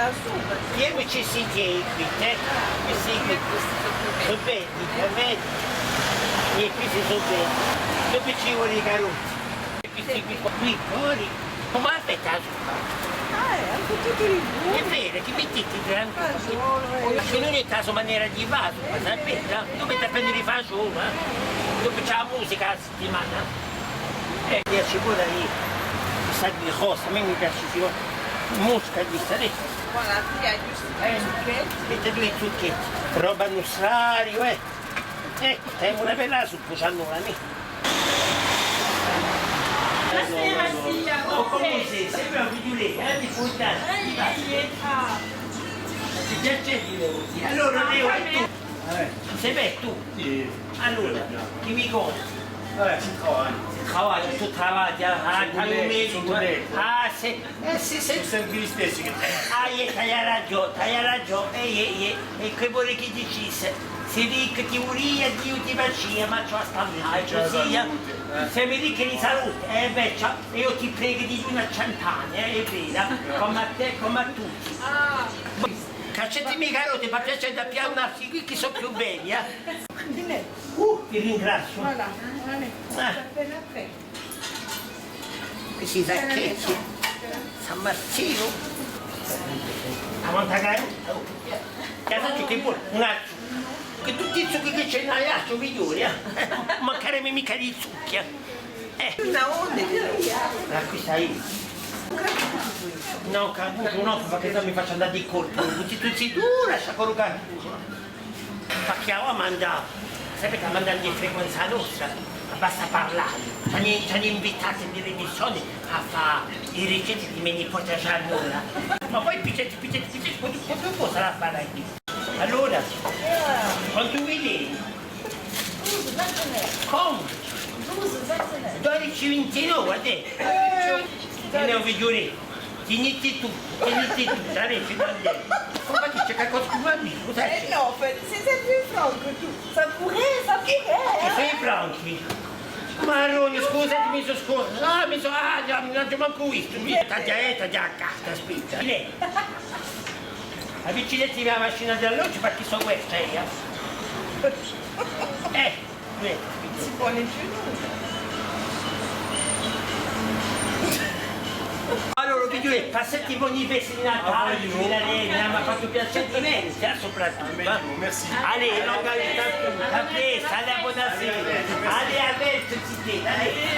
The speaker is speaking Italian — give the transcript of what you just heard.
Io ci si che qui, mi si che sono belli, vedi? E questi sono belli. Dove ci vuole i carotti? Questi qui fuori. Come aspetta la zuppa? Anche tutti i È vero, ti mettiti tranquillo. Se non è caso maniera di vaso, ma sapete? Dovete prendere i fagioli, Dopo c'è la musica la settimana. Mi piace pure lì. Sa di cosa, a me mi piace più. Mosca di stare. Guarda, qui hai giusto Mette due zucchetti. Roba nostrario, Ecco, è una bella suppo, c'hanno la mia. O come se sembra un figliolino, di puttana, ti va. Ti piace di Leo? Allora Leo è tu. Sei beh tu? Sì. Allora, chi mi conti? Tu travagli Sono sempre gli stessi che te. hai ragione, e che vuole che dicesse? Se ricca ti uria, Dio ti bacia, ma ciò sta così, se mi ricca di salute, io ti prego di una cent'anni, è vero, come a te, come a tutti. Cacciatemi i carote, ma piace da pianarsi qui che sono più belli, ti ringrazio. Questi sacchetti, San Martino. A Montagare? Che che vuole? Un altro. Che tutti i zucchi che c'è in altro migliori, mancheremo mica di zucchi, Una onda qui stai. No, caputo, no, perché se mi faccio andare di colpo. Tu, lascia collocare. Pacchiamo a mandare. Sapete, a mandare di frequenza nostra. Basta parlare. Ci hanno invitato in televisione a fare i ricetti di miei nipoti a Giannola. Ma poi piccetti, quanto cosa la fare qui? Allora, quanto vuoi? Come? 12,29 adesso. Ne ho vigiuri. Tieniti tu, saresti grande. Come c'è qualcosa che vuoi dire? Cosa c'è? No, c'est plus franco tu. Ça pourrait. Che sei franchi? Marrone, scusami, scusa. Non ti manco visto. Tagliata già a casa, spinta. Avvicinati alla macchina dell'orologio perché sono questa, vedi. Si può più. Allora, figlio, passetti buoni feste di Natale, mi ha fatto piacere di me, soprattutto. Merci. Allez, non a presto, alla buonasera. Allez, a presto, allez.